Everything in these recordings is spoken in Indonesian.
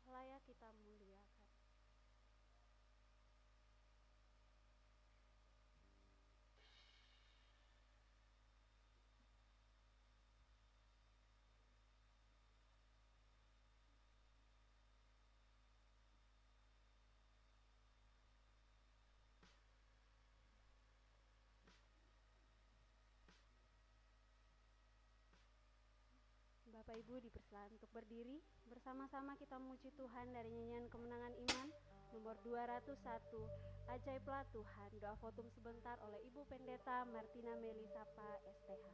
layak kita muliakan. Bapak Ibu dipersilakan untuk berdiri. Bersama-sama kita memuji Tuhan dari nyanyian kemenangan iman nomor 201, Ajaiblah Tuhan. Doa votum sebentar oleh Ibu Pendeta Martina Melisapa STH.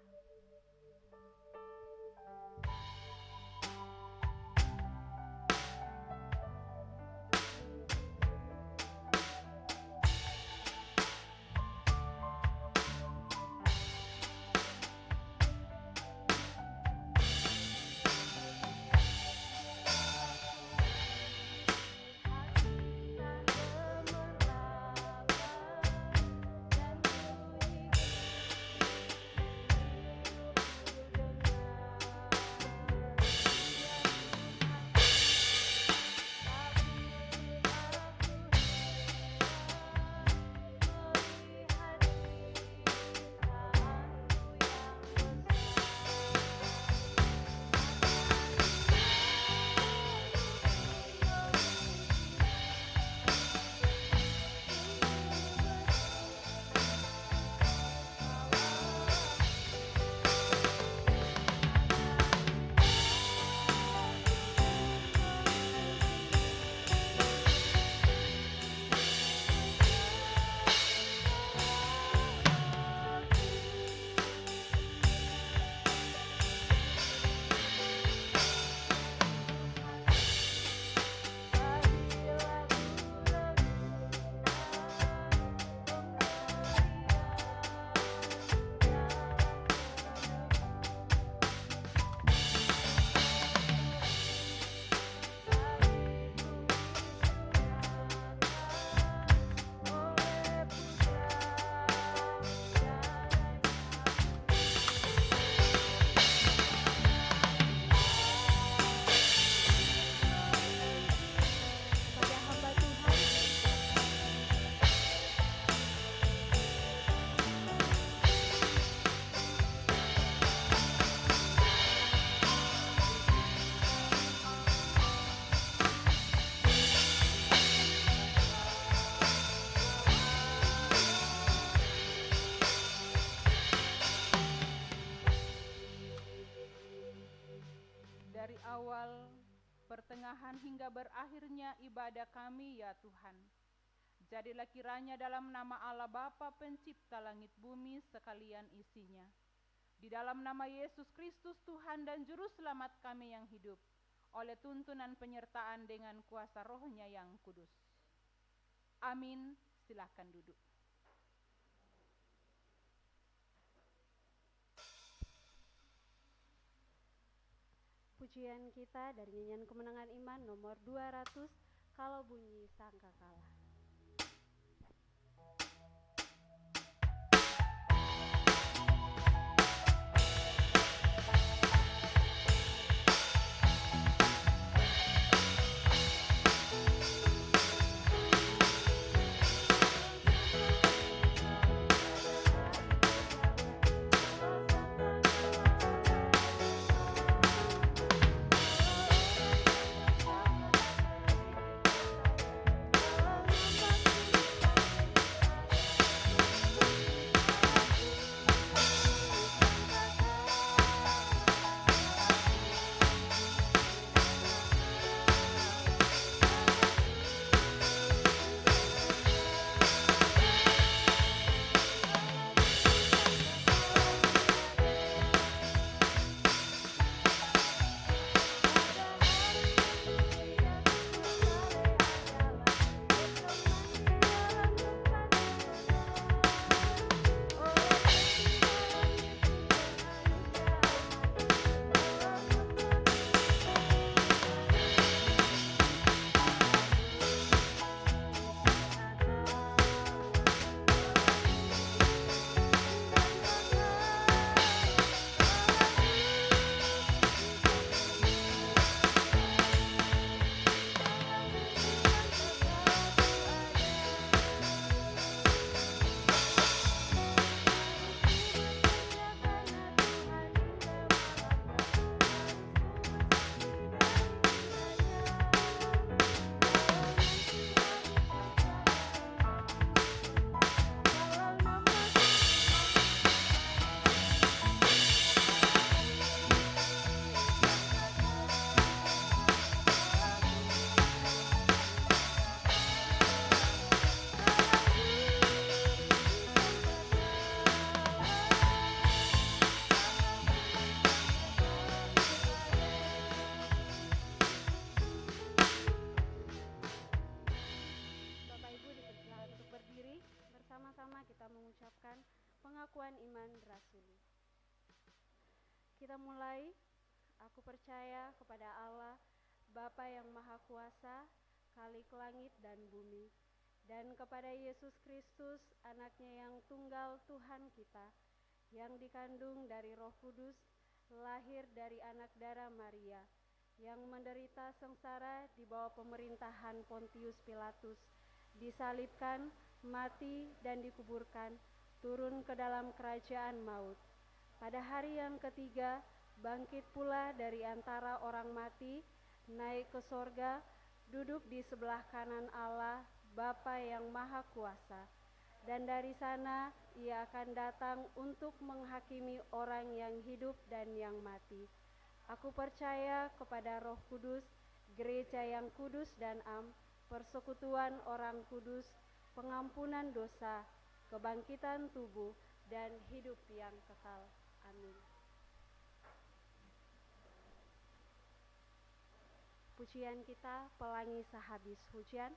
Dari awal, pertengahan hingga berakhirnya ibadah kami ya Tuhan. Jadilah kiranya dalam nama Allah Bapa pencipta langit bumi sekalian isinya. Di dalam nama Yesus Kristus Tuhan dan Juru Selamat kami yang hidup. Oleh tuntunan penyertaan dengan kuasa rohnya yang kudus. Amin, silahkan duduk. Pujian kita dari nyanyian kemenangan iman nomor 200, Kalau Bunyi Sangkakala. pengakuan iman rasuli. Kita mulai. Aku percaya kepada Allah, Bapa yang Maha Kuasa, Khalik langit dan bumi, dan kepada Yesus Kristus, anaknya yang tunggal Tuhan kita, yang dikandung dari Roh Kudus, lahir dari anak darah Maria, yang menderita sengsara di bawah pemerintahan Pontius Pilatus, disalibkan, mati dan dikuburkan, turun ke dalam kerajaan maut. Pada hari yang ketiga, bangkit pula dari antara orang mati, naik ke sorga, duduk di sebelah kanan Allah, Bapa yang Maha Kuasa. Dan dari sana ia akan datang untuk menghakimi orang yang hidup dan yang mati. Aku percaya kepada Roh Kudus, gereja yang kudus dan am, persekutuan orang kudus, pengampunan dosa, kebangkitan tubuh, dan hidup yang kekal. Amin. Pujian kita pelangi sehabis hujan,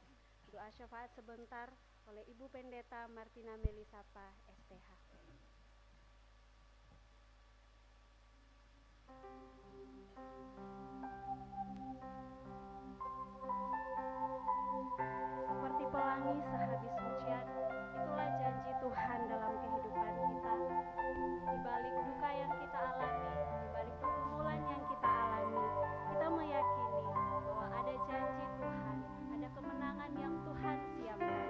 doa syafaat sebentar oleh Ibu Pendeta Martina Melisapa, STH. Seperti pelangi sehabis hujan, itulah janji Tuhan dalam kehidupan kita. Di balik duka yang kita alami, di balik pergumulan yang kita alami, kita meyakini bahwa ada janji Tuhan, ada kemenangan yang Tuhan siapkan.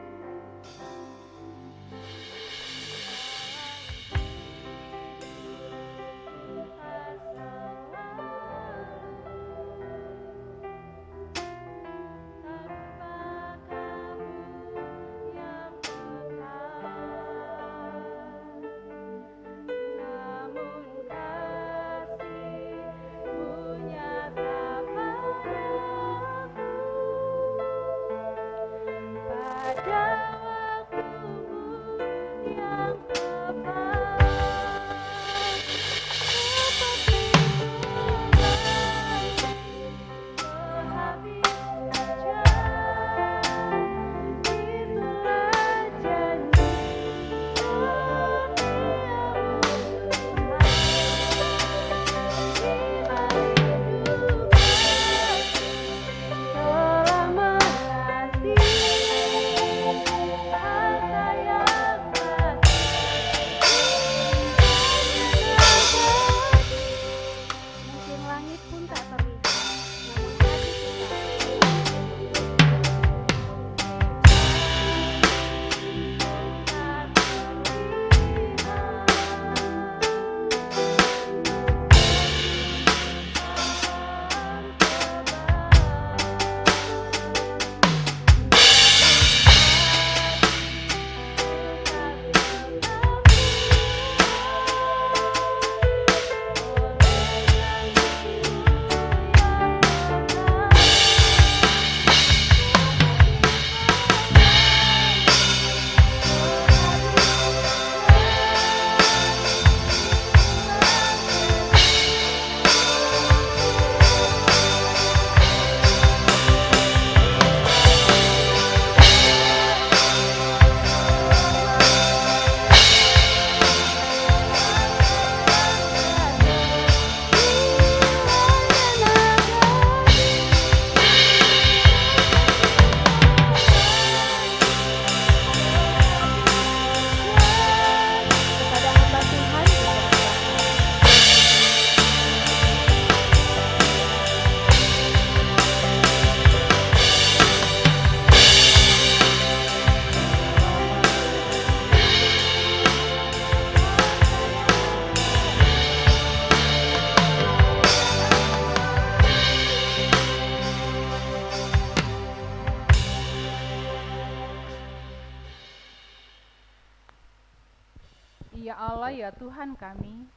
Ya Allah, ya Tuhan kami,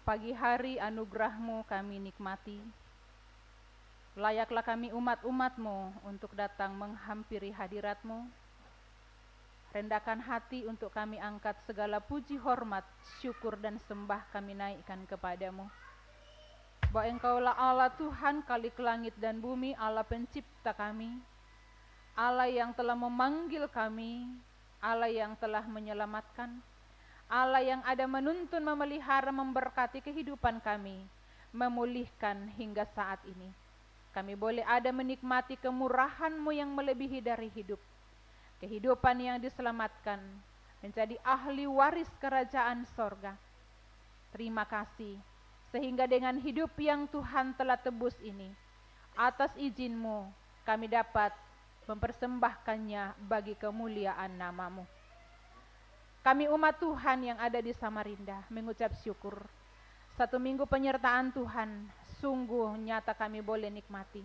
pagi hari anugerah-Mu kami nikmati. Layaklah kami umat-umat-Mu untuk datang menghampiri hadirat-Mu. Rendahkan hati untuk kami angkat segala puji hormat, syukur dan sembah kami naikkan kepadamu. Bahwa Engkaulah Allah Tuhan Khalik langit dan bumi, Allah pencipta kami, Allah yang telah memanggil kami, Allah yang telah menyelamatkan, Allah yang ada menuntun, memelihara, memberkati kehidupan kami, memulihkan hingga saat ini. Kami boleh ada menikmati kemurahan-Mu yang melebihi dari hidup. Kehidupan yang diselamatkan, menjadi ahli waris kerajaan sorga. Terima kasih, sehingga dengan hidup yang Tuhan telah tebus ini, atas izin-Mu kami dapat mempersembahkannya bagi kemuliaan nama-Mu. Kami umat Tuhan yang ada di Samarinda mengucap syukur. 1 minggu penyertaan Tuhan sungguh nyata kami boleh nikmati.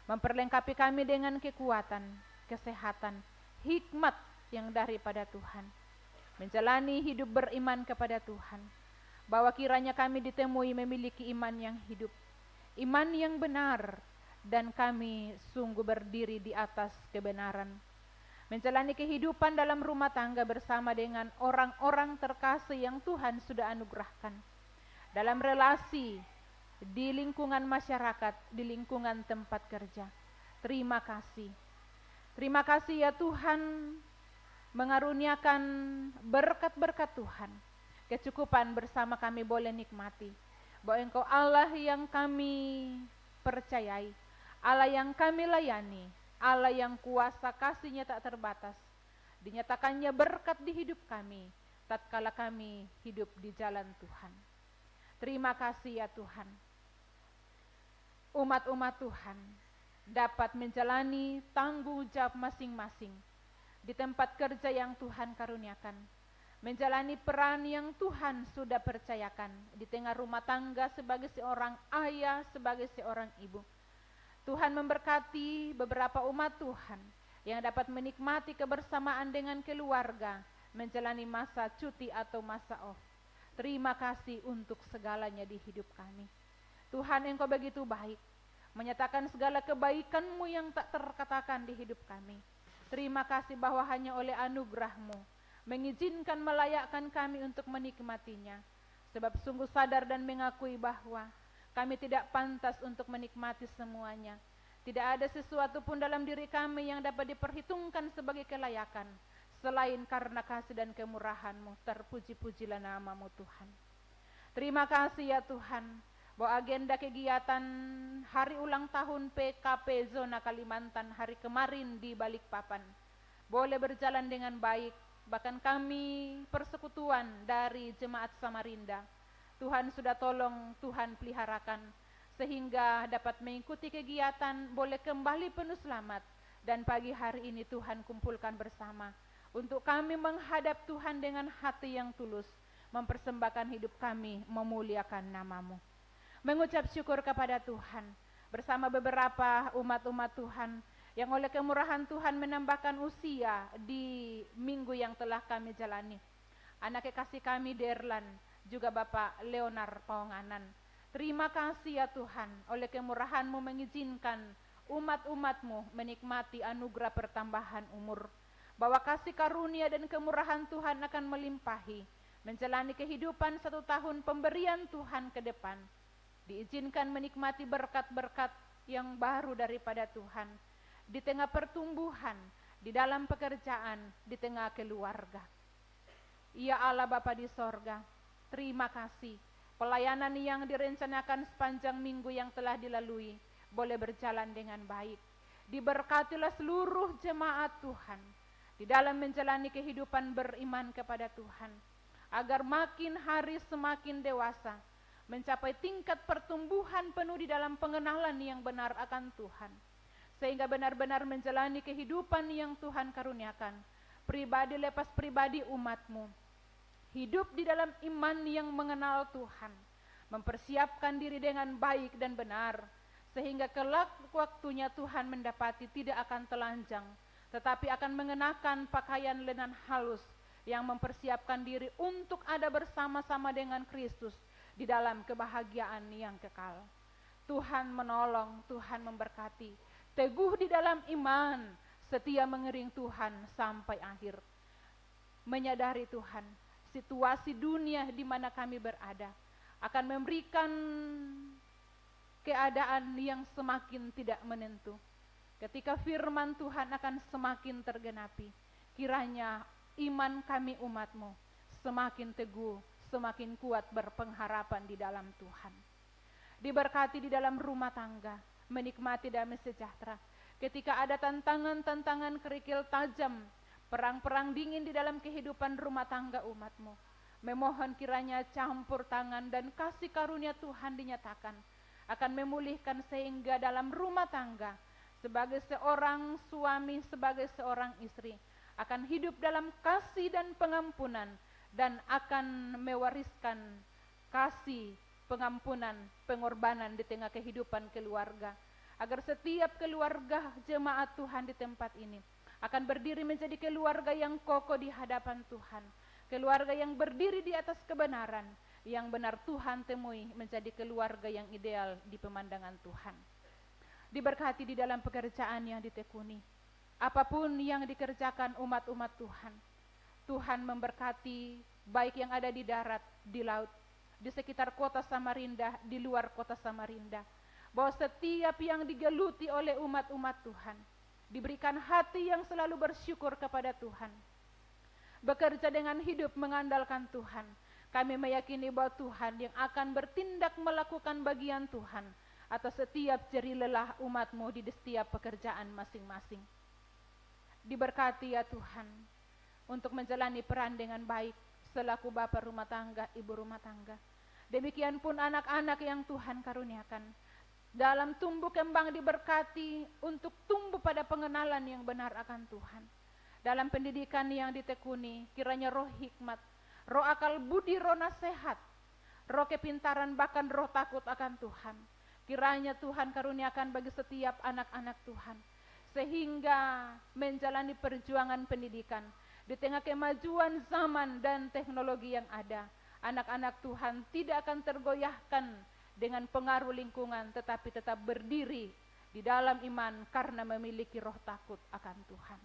Memperlengkapi kami dengan kekuatan, kesehatan, hikmat yang daripada Tuhan. Menjalani hidup beriman kepada Tuhan. Bahwa kiranya kami ditemui memiliki iman yang hidup, iman yang benar, dan kami sungguh berdiri di atas kebenaran. Menjalani kehidupan dalam rumah tangga bersama dengan orang-orang terkasih yang Tuhan sudah anugerahkan. Dalam relasi, di lingkungan masyarakat, di lingkungan tempat kerja. Terima kasih. Terima kasih ya Tuhan, mengaruniakan berkat-berkat Tuhan. Kecukupan bersama kami boleh nikmati. Bahwa Engkau Allah yang kami percayai, Allah yang kami layani, Allah yang kuasa kasih-Nya tak terbatas. Dinyatakannya berkat di hidup kami, tatkala kami hidup di jalan Tuhan. Terima kasih ya Tuhan. Umat-umat Tuhan dapat menjalani tanggung jawab masing-masing di tempat kerja yang Tuhan karuniakan. Menjalani peran yang Tuhan sudah percayakan di tengah rumah tangga sebagai seorang ayah, sebagai seorang ibu. Tuhan memberkati beberapa umat Tuhan yang dapat menikmati kebersamaan dengan keluarga, menjalani masa cuti atau masa off. Terima kasih untuk segalanya di hidup kami. Tuhan, Engkau begitu baik, menyatakan segala kebaikan-Mu yang tak terkatakan di hidup kami. Terima kasih bahwa hanya oleh anugerah-Mu mengizinkan melayakkan kami untuk menikmatinya. Sebab sungguh sadar dan mengakui bahwa kami tidak pantas untuk menikmati semuanya. Tidak ada sesuatu pun dalam diri kami yang dapat diperhitungkan sebagai kelayakan, selain karena kasih dan kemurahan-Mu. Terpuji-pujilah nama-Mu Tuhan. Terima kasih ya Tuhan, bahwa agenda kegiatan hari ulang tahun PKP Zona Kalimantan hari kemarin di Balikpapan boleh berjalan dengan baik. Bahkan kami persekutuan dari Jemaat Samarinda, Tuhan sudah tolong, Tuhan peliharakan, sehingga dapat mengikuti kegiatan boleh kembali penuh selamat. Dan pagi hari ini Tuhan kumpulkan bersama untuk kami menghadap Tuhan dengan hati yang tulus, mempersembahkan hidup kami, memuliakan nama-Mu. Mengucap syukur kepada Tuhan bersama beberapa umat-umat Tuhan yang oleh kemurahan Tuhan menambahkan usia di minggu yang telah kami jalani. Anak kekasih kami Derlan, juga Bapak Leonard Pawanganan. Terima kasih ya Tuhan, oleh kemurahan-Mu mengizinkan umat-umat-Mu menikmati anugerah pertambahan umur. Bahwa kasih karunia dan kemurahan Tuhan akan melimpahi, menjalani kehidupan 1 tahun pemberian Tuhan ke depan. Diizinkan menikmati berkat-berkat yang baru daripada Tuhan, di tengah pertumbuhan, di dalam pekerjaan, di tengah keluarga. Ya Allah Bapa di sorga, terima kasih. Pelayanan yang direncanakan sepanjang minggu yang telah dilalui boleh berjalan dengan baik. Diberkatilah seluruh jemaat Tuhan di dalam menjalani kehidupan beriman kepada Tuhan, agar makin hari semakin dewasa, mencapai tingkat pertumbuhan penuh di dalam pengenalan yang benar akan Tuhan, sehingga benar-benar menjalani kehidupan yang Tuhan karuniakan, pribadi lepas pribadi umat-Mu, hidup di dalam iman yang mengenal Tuhan, mempersiapkan diri dengan baik dan benar, sehingga kelak waktunya Tuhan mendapati tidak akan telanjang, tetapi akan mengenakan pakaian lenan halus yang mempersiapkan diri untuk ada bersama-sama dengan Kristus di dalam kebahagiaan yang kekal. Tuhan menolong, Tuhan memberkati, teguh di dalam iman, setia mengiring Tuhan sampai akhir. Menyadari Tuhan, situasi dunia di mana kami berada akan memberikan keadaan yang semakin tidak menentu. Ketika firman Tuhan akan semakin tergenapi, kiranya iman kami umat-Mu semakin teguh, semakin kuat berpengharapan di dalam Tuhan. Diberkati di dalam rumah tangga, menikmati damai sejahtera. Ketika ada tantangan-tantangan kerikil tajam, perang-perang dingin di dalam kehidupan rumah tangga umat-Mu, memohon kiranya campur tangan dan kasih karunia Tuhan dinyatakan, akan memulihkan sehingga dalam rumah tangga, sebagai seorang suami, sebagai seorang istri, akan hidup dalam kasih dan pengampunan, dan akan mewariskan kasih, pengampunan, pengorbanan di tengah kehidupan keluarga, agar setiap keluarga jemaat Tuhan di tempat ini akan berdiri menjadi keluarga yang kokoh di hadapan Tuhan, keluarga yang berdiri di atas kebenaran, yang benar Tuhan temui menjadi keluarga yang ideal di pemandangan Tuhan. Diberkati di dalam pekerjaan yang ditekuni, apapun yang dikerjakan umat-umat Tuhan, Tuhan memberkati baik yang ada di darat, di laut, di sekitar kota Samarinda, di luar kota Samarinda, bahwa setiap yang digeluti oleh umat-umat Tuhan diberikan hati yang selalu bersyukur kepada Tuhan, bekerja dengan hidup mengandalkan Tuhan. Kami meyakini bahwa Tuhan yang akan bertindak melakukan bagian Tuhan atas setiap jerih lelah umat-Mu di setiap pekerjaan masing-masing. Diberkati ya Tuhan untuk menjalani peran dengan baik selaku bapa rumah tangga, ibu rumah tangga. Demikian pun anak-anak yang Tuhan karuniakan, dalam tumbuh kembang diberkati untuk tumbuh pada pengenalan yang benar akan Tuhan. Dalam pendidikan yang ditekuni, kiranya roh hikmat, roh akal budi, roh nasihat, roh kepintaran, bahkan roh takut akan Tuhan, kiranya Tuhan karuniakan bagi setiap anak-anak Tuhan, sehingga menjalani perjuangan pendidikan di tengah kemajuan zaman dan teknologi yang ada, anak-anak Tuhan tidak akan tergoyahkan dengan pengaruh lingkungan, tetapi tetap berdiri di dalam iman karena memiliki roh takut akan Tuhan.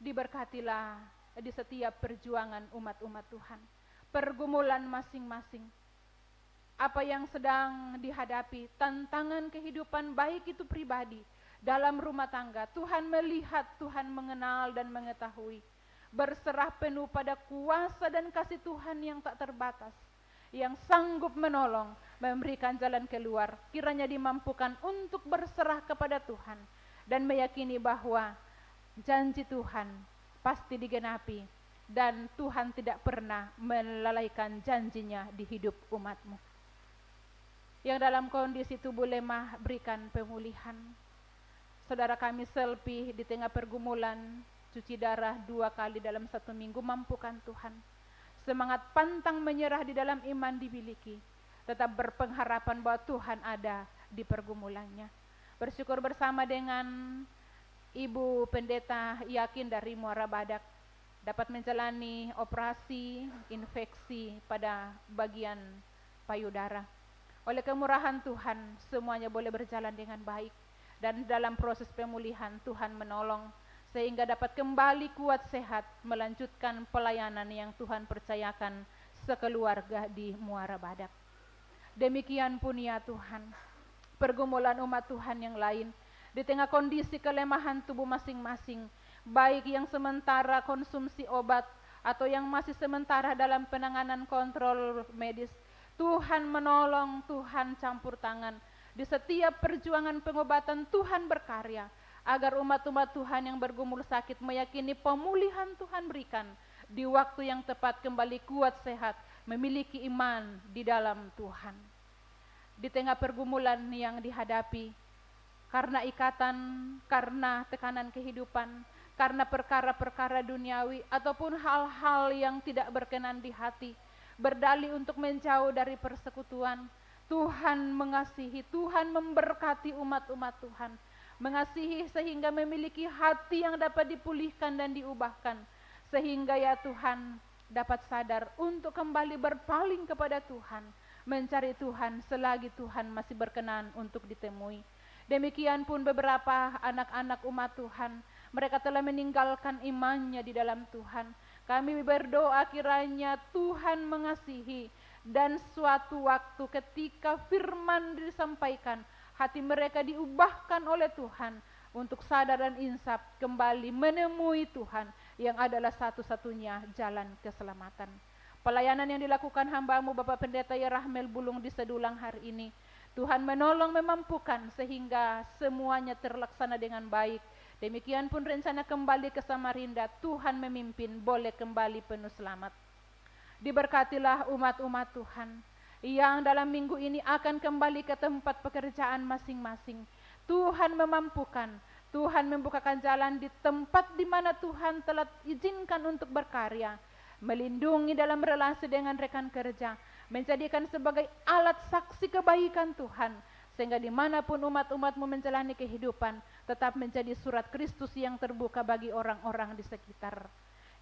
Diberkatilah di setiap perjuangan umat-umat Tuhan, pergumulan masing-masing, apa yang sedang dihadapi, tantangan kehidupan baik itu pribadi, dalam rumah tangga, Tuhan melihat, Tuhan mengenal dan mengetahui, berserah penuh pada kuasa dan kasih Tuhan yang tak terbatas, yang sanggup menolong, memberikan jalan keluar. Kiranya dimampukan untuk berserah kepada Tuhan dan meyakini bahwa janji Tuhan pasti digenapi, dan Tuhan tidak pernah melalaikan janjinya di hidup umat-Mu. Yang dalam kondisi tubuh lemah, berikan pemulihan. Saudara kami Selpi di tengah pergumulan, cuci darah 2 kali dalam 1 minggu, mampukan Tuhan. Semangat pantang menyerah di dalam iman dimiliki, tetap berpengharapan bahwa Tuhan ada di pergumulannya. Bersyukur bersama dengan Ibu Pendeta Yakin dari Muara Badak, dapat menjalani operasi infeksi pada bagian payudara. Oleh kemurahan Tuhan, semuanya boleh berjalan dengan baik, dan dalam proses pemulihan Tuhan menolong sehingga dapat kembali kuat sehat melanjutkan pelayanan yang Tuhan percayakan sekeluarga di Muara Badak. Demikian pun ya Tuhan, pergumulan umat Tuhan yang lain di tengah kondisi kelemahan tubuh masing-masing, baik yang sementara konsumsi obat atau yang masih sementara dalam penanganan kontrol medis, Tuhan menolong, Tuhan campur tangan. Di setiap perjuangan pengobatan Tuhan berkarya, agar umat-umat Tuhan yang bergumul sakit meyakini pemulihan Tuhan berikan di waktu yang tepat, kembali kuat sehat, memiliki iman di dalam Tuhan. Di tengah pergumulan yang dihadapi, karena ikatan, karena tekanan kehidupan, karena perkara-perkara duniawi, ataupun hal-hal yang tidak berkenan di hati, berdalih untuk menjauh dari persekutuan, Tuhan mengasihi, Tuhan memberkati umat-umat Tuhan, mengasihi sehingga memiliki hati yang dapat dipulihkan dan diubahkan, sehingga ya Tuhan dapat sadar untuk kembali berpaling kepada Tuhan, mencari Tuhan selagi Tuhan masih berkenan untuk ditemui. Demikian pun beberapa anak-anak umat Tuhan, mereka telah meninggalkan imannya di dalam Tuhan. Kami berdoa kiranya Tuhan mengasihi, dan suatu waktu ketika firman disampaikan, hati mereka diubahkan oleh Tuhan, untuk sadar dan insaf kembali menemui Tuhan yang adalah satu-satunya jalan keselamatan. Pelayanan yang dilakukan hamba-Mu Bapak Pendeta Yerahmel Bulung di Sedulang hari ini, Tuhan menolong memampukan sehingga semuanya terlaksana dengan baik. Demikian pun rencana kembali ke Samarinda, Tuhan memimpin boleh kembali penuh selamat. Diberkatilah umat-umat Tuhan yang dalam minggu ini akan kembali ke tempat pekerjaan masing-masing. Tuhan memampukan, Tuhan membukakan jalan di tempat di mana Tuhan telah izinkan untuk berkarya, melindungi dalam relasi dengan rekan kerja, menjadikan sebagai alat saksi kebaikan Tuhan, sehingga dimanapun umat-umat-Mu menjalani kehidupan, tetap menjadi surat Kristus yang terbuka bagi orang-orang di sekitar.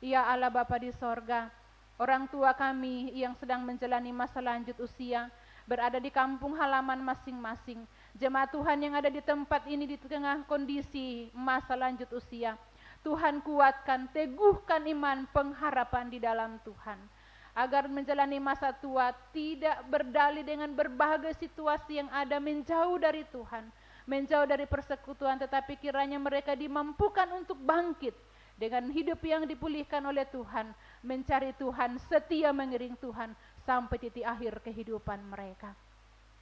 Ya Allah Bapa di sorga, orang tua kami yang sedang menjalani masa lanjut usia, berada di kampung halaman masing-masing. Jemaat Tuhan yang ada di tempat ini di tengah kondisi masa lanjut usia, Tuhan kuatkan, teguhkan iman pengharapan di dalam Tuhan, agar menjalani masa tua tidak berdalih dengan berbagai situasi yang ada, menjauh dari Tuhan, menjauh dari persekutuan, tetapi kiranya mereka dimampukan untuk bangkit dengan hidup yang dipulihkan oleh Tuhan, mencari Tuhan, setia mengiring Tuhan sampai titik akhir kehidupan mereka.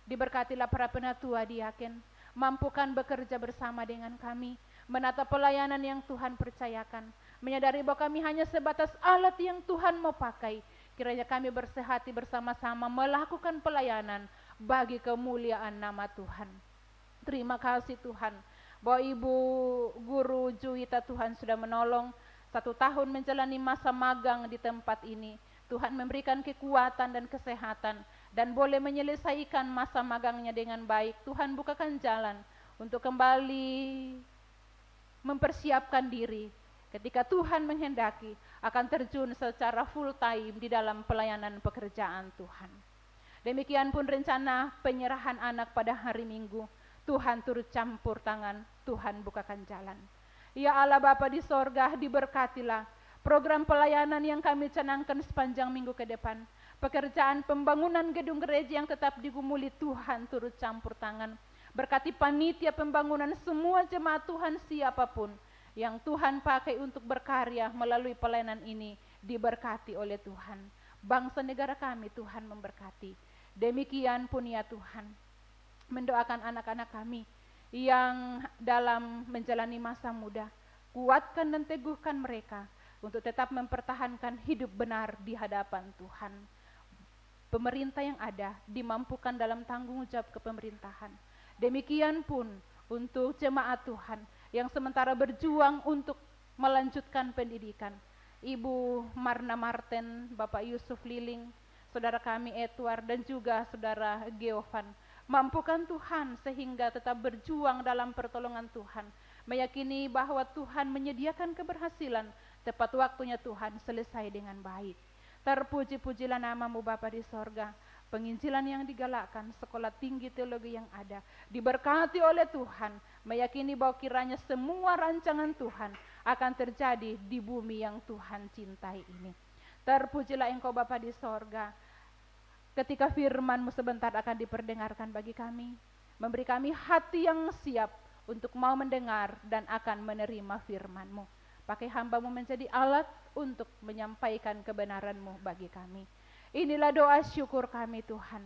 Diberkatilah para penatua diaken, mampukan bekerja bersama dengan kami, menata pelayanan yang Tuhan percayakan, menyadari bahwa kami hanya sebatas alat yang Tuhan mau pakai. Kiranya kami bersehati bersama-sama melakukan pelayanan bagi kemuliaan nama Tuhan. Terima kasih Tuhan, bahwa Ibu Guru Juwita Tuhan sudah menolong 1 tahun menjalani masa magang di tempat ini. Tuhan memberikan kekuatan dan kesehatan dan boleh menyelesaikan masa magangnya dengan baik. Tuhan bukakan jalan untuk kembali mempersiapkan diri ketika Tuhan menghendaki akan terjun secara full time di dalam pelayanan pekerjaan Tuhan. Demikian pun rencana penyerahan anak pada hari Minggu, Tuhan turut campur tangan, Tuhan bukakan jalan. Ya Allah Bapa di sorga, diberkatilah program pelayanan yang kami canangkan sepanjang minggu ke depan. Pekerjaan pembangunan gedung gereja yang tetap digumuli, Tuhan turut campur tangan. Berkati panitia pembangunan, semua jemaat Tuhan siapapun yang Tuhan pakai untuk berkarya melalui pelayanan ini, diberkati oleh Tuhan. Bangsa negara kami Tuhan memberkati. Demikian pun ya Tuhan, mendoakan anak-anak kami yang dalam menjalani masa muda, kuatkan dan teguhkan mereka untuk tetap mempertahankan hidup benar di hadapan Tuhan. Pemerintah yang ada dimampukan dalam tanggung jawab kepemerintahan. Demikian pun untuk jemaat Tuhan yang sementara berjuang untuk melanjutkan pendidikan, Ibu Marna Marten, Bapak Yusuf Liling, saudara kami Edward dan juga saudara Geovan, mampukan Tuhan sehingga tetap berjuang dalam pertolongan Tuhan, meyakini bahwa Tuhan menyediakan keberhasilan, tepat waktunya Tuhan selesai dengan baik. Terpuji-pujilah nama-Mu Bapa di sorga. Penginjilan yang digalakkan, sekolah tinggi teologi yang ada, diberkati oleh Tuhan, meyakini bahwa kiranya semua rancangan Tuhan akan terjadi di bumi yang Tuhan cintai ini. Terpujilah Engkau Bapa di sorga, ketika firman-Mu sebentar akan diperdengarkan bagi kami, memberi kami hati yang siap untuk mau mendengar dan akan menerima firman-Mu. Pakai hamba-Mu menjadi alat untuk menyampaikan kebenaran-Mu bagi kami. Inilah doa syukur kami Tuhan,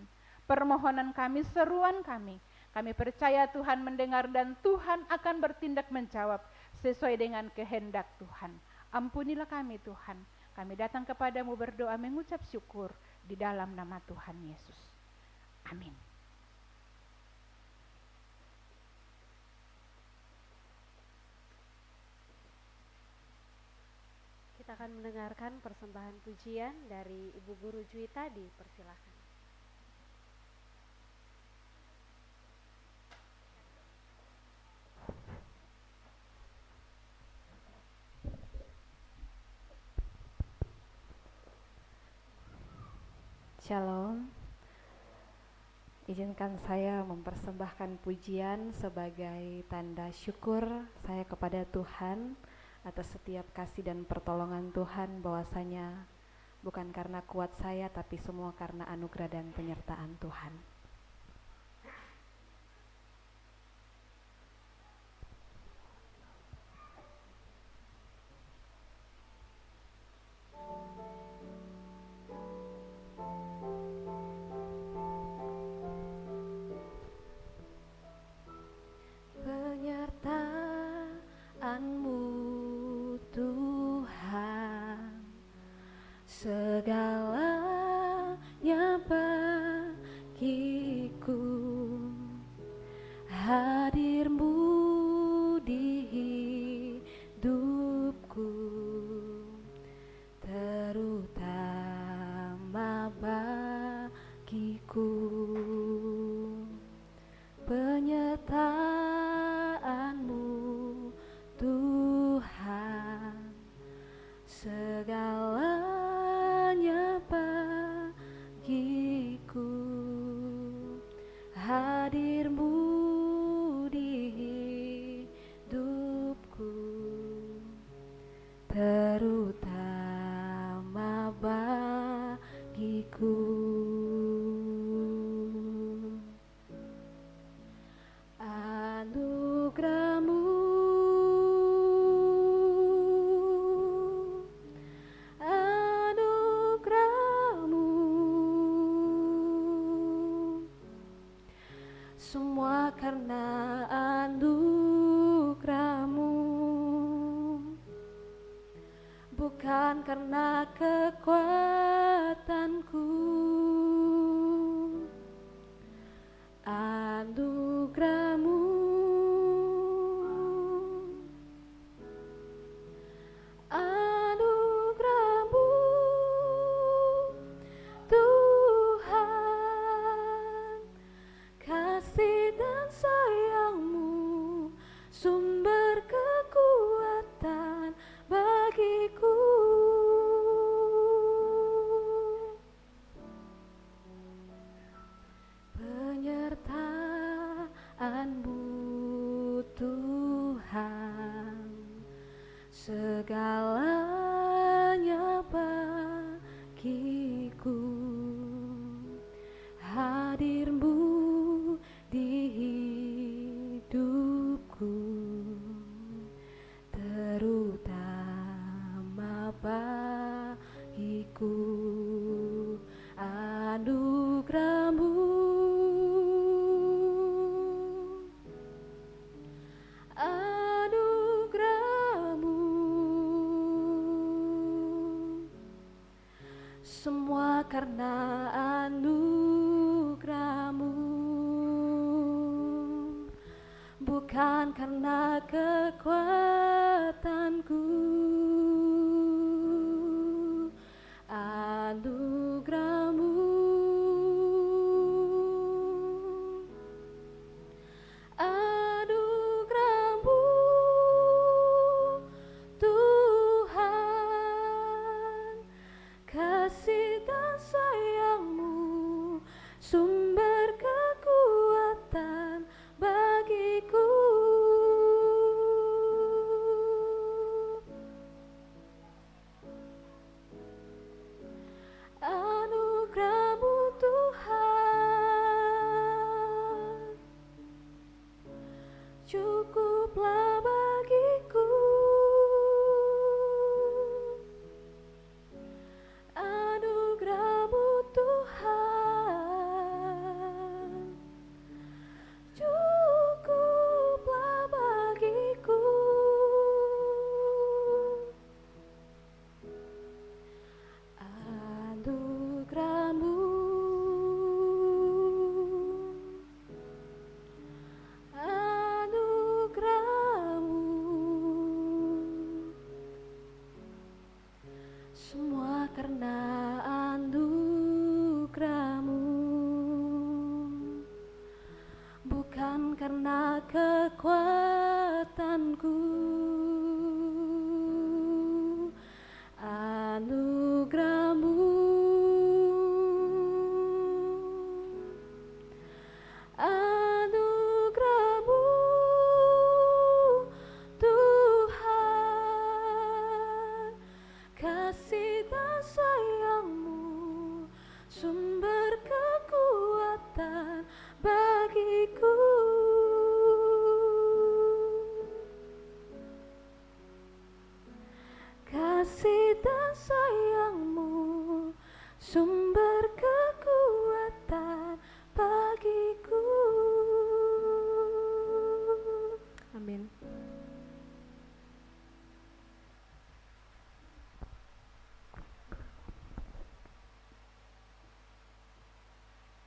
permohonan kami, seruan kami. Kami percaya Tuhan mendengar dan Tuhan akan bertindak menjawab sesuai dengan kehendak Tuhan. Ampunilah kami Tuhan, kami datang kepadamu berdoa mengucap syukur di dalam nama Tuhan Yesus. Amin. Kita akan mendengarkan persembahan pujian dari Ibu Guru Juwita, dipersilakan. Shalom. Izinkan saya mempersembahkan pujian sebagai tanda syukur saya kepada Tuhan atas setiap kasih dan pertolongan Tuhan, bahwasanya bukan karena kuat saya tapi semua karena anugerah dan penyertaan Tuhan. Tuhan, segalanya bagiku. Hadir-Mu di hidupku, terutama bagiku. Anugerah-Mu, anugerah-Mu, semua karena anugerah-Mu, bukan karena kekuatanku. Anugerah-Mu, anugerah-Mu, Tuhan, kasih dan sayang-Mu, sumber kekuatan bagiku. Anugerah-Mu, Tuhan, cukuplah bagiku. Anugerah-Mu, Tuhan, cukuplah bagiku. Anugerah-Mu, anugerah-Mu, semua karena anugerah-Mu, bukan karena kekuatanku. Anugerah-Mu, anugerah-Mu, Tuhan, kasih dan sayang-Mu, sumber kekuatan bagiku. Kasih dan sayang-Mu, sumber kekuatan bagiku. Amin.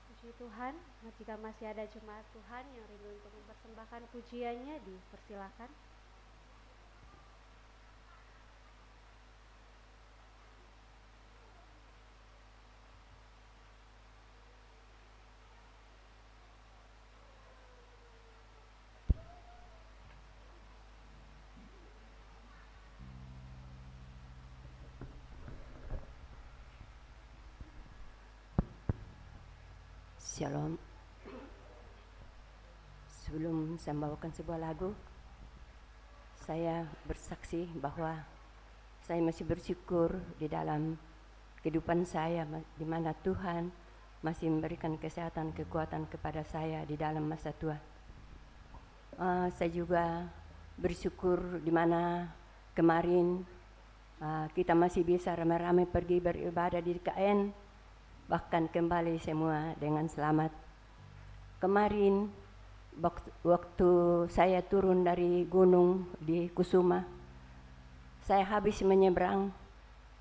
Puji Tuhan, jika masih ada jemaat Tuhan yang rindu untuk mempersembahkan pujiannya, dipersilakan. Shalom. Sebelum saya membawakan sebuah lagu, saya bersaksi bahwa saya masih bersyukur di dalam kehidupan saya, di mana Tuhan masih memberikan kesehatan, kekuatan kepada saya di dalam masa tua. Saya juga bersyukur di mana kemarin kita masih bisa ramai-ramai pergi beribadah di KN, bahkan kembali semua dengan selamat. Kemarin waktu saya turun dari gunung di Kusuma, saya habis menyeberang,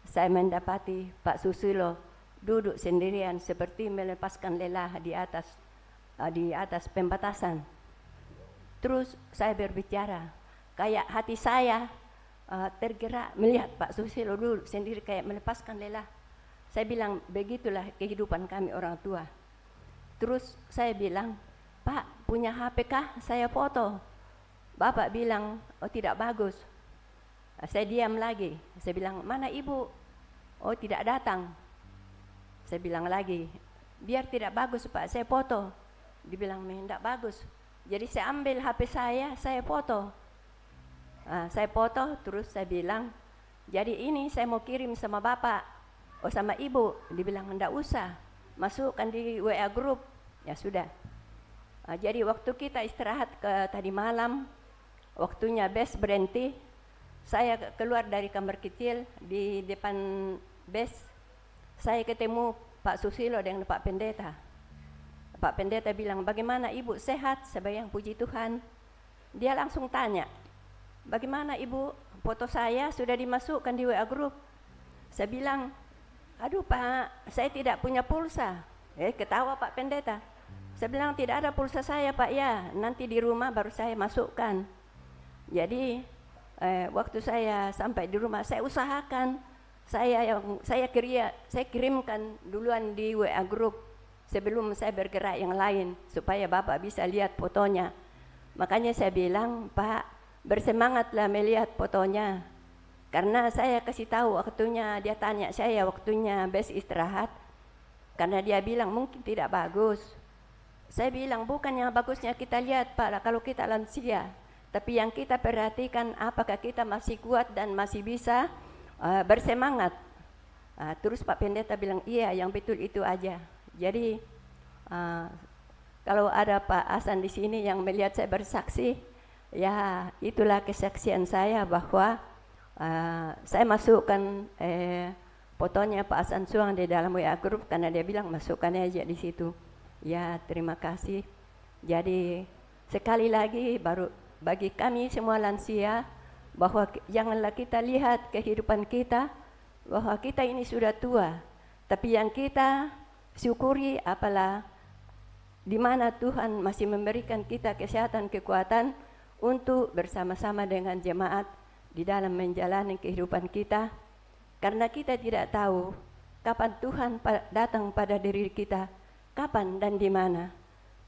saya mendapati Pak Susilo duduk sendirian seperti melepaskan lelah di atas pembatasan. Terus saya berbicara, kayak hati saya tergerak melihat Pak Susilo duduk sendiri kayak melepaskan lelah. Saya bilang, begitulah kehidupan kami orang tua. Terus saya bilang, Pak, punya HP kah? Saya foto. Bapak bilang, oh tidak bagus. Saya diam lagi. Saya bilang, mana ibu? Oh tidak datang. Saya bilang lagi, biar tidak bagus Pak, saya foto. Dibilang, tidak bagus. Jadi saya ambil HP saya foto. Saya foto, terus saya bilang, jadi ini saya mau kirim sama bapak, sama ibu. Dibilang enggak usah, masukkan di WA group. Ya sudah. Jadi waktu kita istirahat tadi malam, waktunya bus berhenti, saya keluar dari kamar kecil. Di depan bus saya ketemu Pak Susilo dengan Pak Pendeta. Pak Pendeta bilang, bagaimana ibu, sehat? Saya bilang, puji Tuhan. Dia langsung tanya, bagaimana ibu, foto saya sudah dimasukkan di WA group. Saya bilang, aduh Pak, saya tidak punya pulsa. Ketawa Pak Pendeta. Saya bilang, tidak ada pulsa saya Pak, ya nanti di rumah baru saya masukkan. Jadi waktu saya sampai di rumah, saya usahakan saya kirimkan duluan di WA group sebelum saya bergerak yang lain, supaya Bapak bisa lihat fotonya. Makanya saya bilang, Pak, bersemangatlah melihat fotonya. Karena saya kasih tahu waktunya, dia tanya saya waktunya bus istirahat. Karena dia bilang mungkin tidak bagus. Saya bilang, bukan yang bagusnya kita lihat Pak, kalau kita lansia. Tapi yang kita perhatikan, apakah kita masih kuat dan masih bisa bersemangat. Terus Pak Pendeta bilang, iya yang betul itu aja. Jadi kalau ada Pak Hasan di sini yang melihat saya bersaksi, ya itulah kesaksian saya bahwa saya masukkan fotonya Pak Hasan Suang di dalam WA group karena dia bilang masukkan aja di situ. Ya terima kasih. Jadi sekali lagi baru bagi kami semua lansia, bahwa janganlah kita lihat kehidupan kita bahwa kita ini sudah tua, tapi yang kita syukuri apalah di mana Tuhan masih memberikan kita kesehatan, kekuatan untuk bersama-sama dengan jemaat di dalam menjalani kehidupan kita. Karena kita tidak tahu kapan Tuhan datang pada diri kita, kapan dan di mana.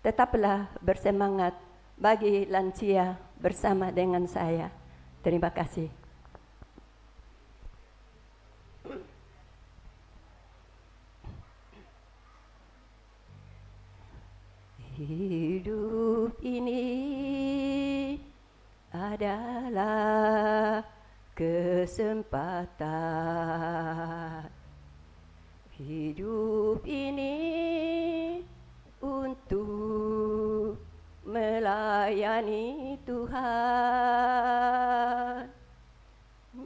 Tetaplah bersemangat bagi lansia bersama dengan saya. Terima kasih. Hidup ini adalah kesempatan. Hidup ini untuk melayani Tuhan.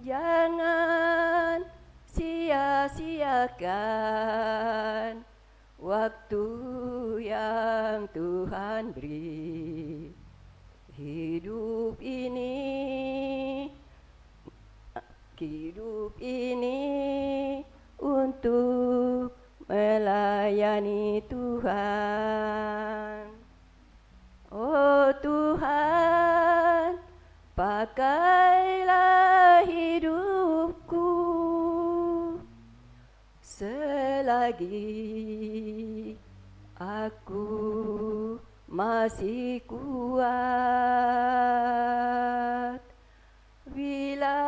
Jangan sia-siakan waktu yang Tuhan beri. Hidup ini untuk melayani Tuhan. Oh Tuhan, pakailah hidupku selagi aku masih kuat. Bila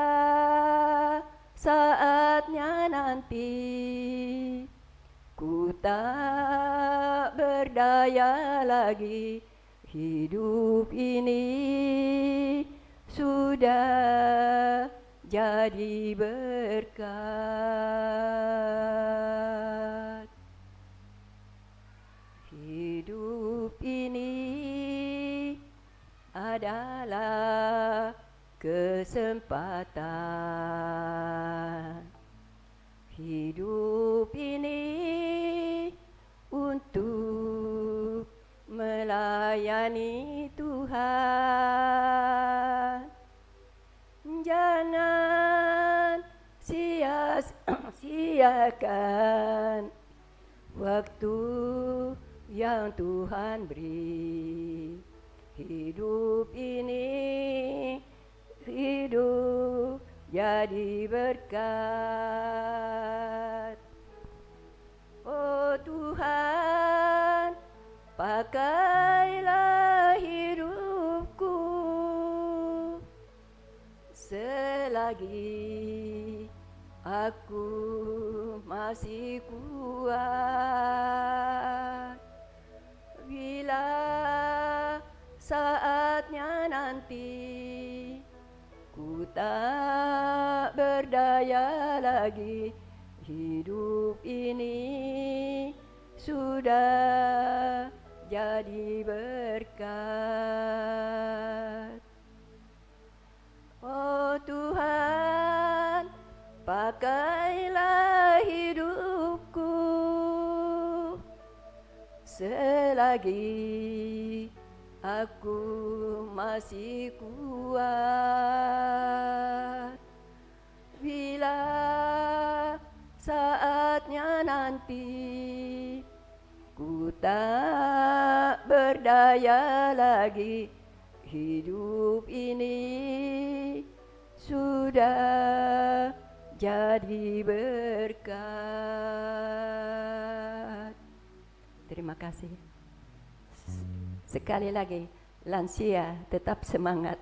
saatnya nanti ku tak berdaya lagi, hidup ini sudah jadi berkat. Hidup ini adalah kesempatan. Hidup ini untuk melayani Tuhan. Jangan sia-siakan waktu yang Tuhan beri. Hidup ini hidup jadi berkat. Oh Tuhan, pakailah hidupku selagi aku masih kuat. Bila saatnya nanti ku tak berdaya lagi, hidup ini sudah jadi berkat. Oh Tuhan, pakailah hidupku selagi aku masih kuat. Bila saatnya nanti ku tak berdaya lagi, hidup ini sudah jadi berkat. Terima kasih. Sekali lagi, lansia tetap semangat.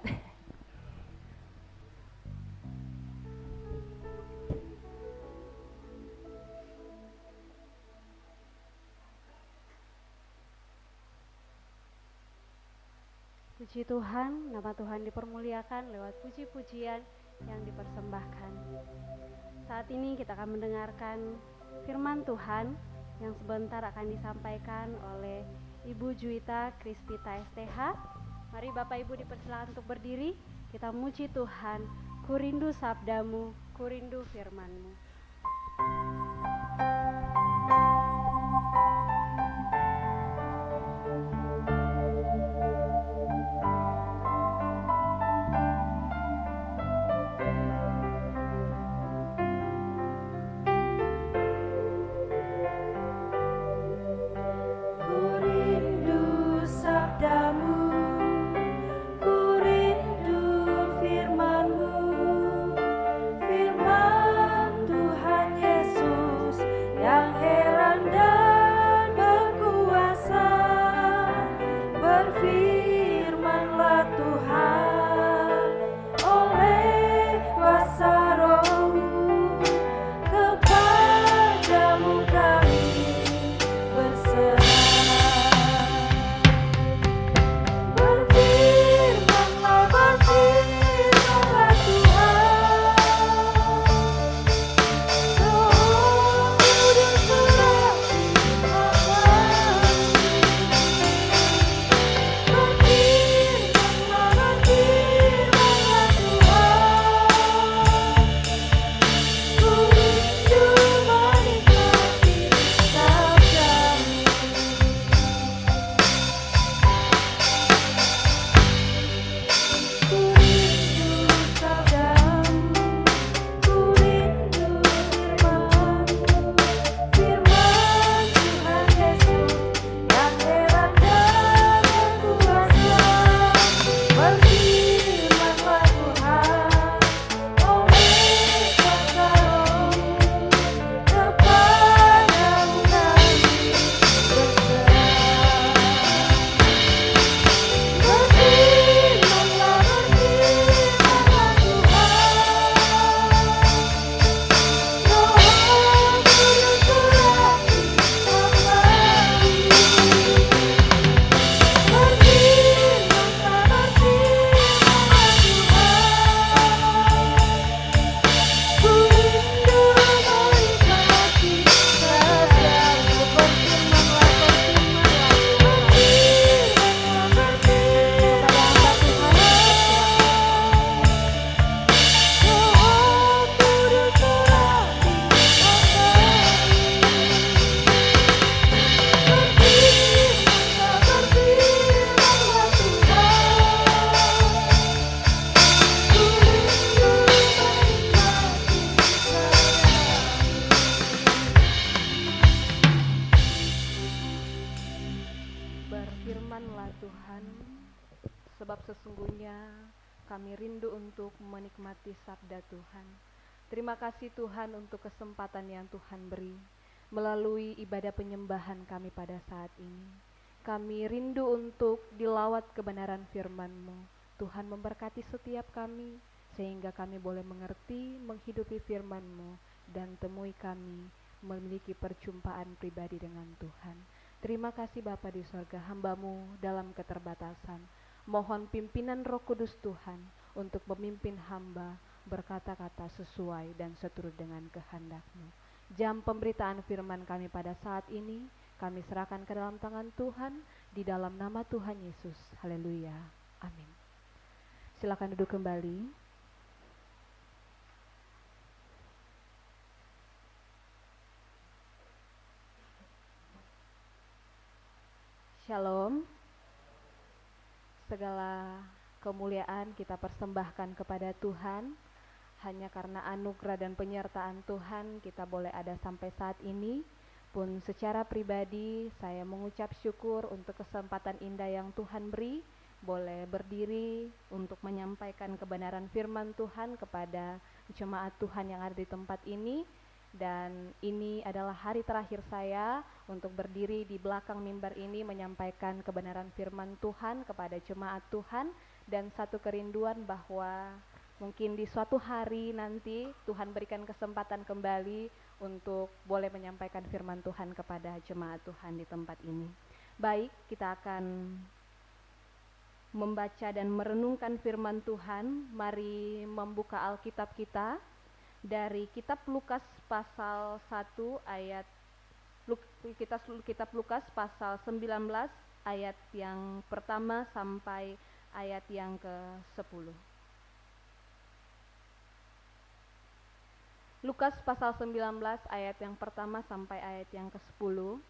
Puji Tuhan, nama Tuhan dipermuliakan lewat puji-pujian yang dipersembahkan. Saat ini kita akan mendengarkan firman Tuhan yang sebentar akan disampaikan oleh Ibu Juwita Krispita STH. Mari Bapak Ibu dipersilakan untuk berdiri. Kita memuji Tuhan. Ku rindu sabdamu, ku rindu firman-Mu. Berfirmanlah Tuhan, sebab sesungguhnya kami rindu untuk menikmati sabda Tuhan. Terima kasih Tuhan untuk kesempatan yang Tuhan beri melalui ibadah penyembahan kami pada saat ini. Kami rindu untuk dilawat kebenaran firman-Mu. Tuhan memberkati setiap kami sehingga kami boleh mengerti, menghidupi firman-Mu dan temui kami memiliki perjumpaan pribadi dengan Tuhan. Terima kasih Bapa di sorga, hamba-Mu dalam keterbatasan. Mohon pimpinan Roh Kudus Tuhan untuk memimpin hamba berkata-kata sesuai dan seturut dengan kehendak-Mu. Jam pemberitaan firman kami pada saat ini, kami serahkan ke dalam tangan Tuhan, di dalam nama Tuhan Yesus. Haleluya. Amin. Silakan duduk kembali. Shalom. Segala kemuliaan kita persembahkan kepada Tuhan. Hanya karena anugerah dan penyertaan Tuhan kita boleh ada sampai saat ini. Pun secara pribadi saya mengucap syukur untuk kesempatan indah yang Tuhan beri, boleh berdiri untuk menyampaikan kebenaran firman Tuhan kepada jemaat Tuhan yang ada di tempat ini. Dan ini adalah hari terakhir saya untuk berdiri di belakang mimbar ini menyampaikan kebenaran firman Tuhan kepada jemaat Tuhan, dan satu kerinduan bahwa mungkin di suatu hari nanti Tuhan berikan kesempatan kembali untuk boleh menyampaikan firman Tuhan kepada jemaat Tuhan di tempat ini. Baik, kita akan membaca dan merenungkan firman Tuhan. Mari membuka Alkitab kita dari kitab Lukas pasal 1 ayat kitab Lukas pasal 19 ayat yang pertama sampai ayat yang ke-10. Lukas pasal 19 ayat yang pertama sampai ayat yang ke-10.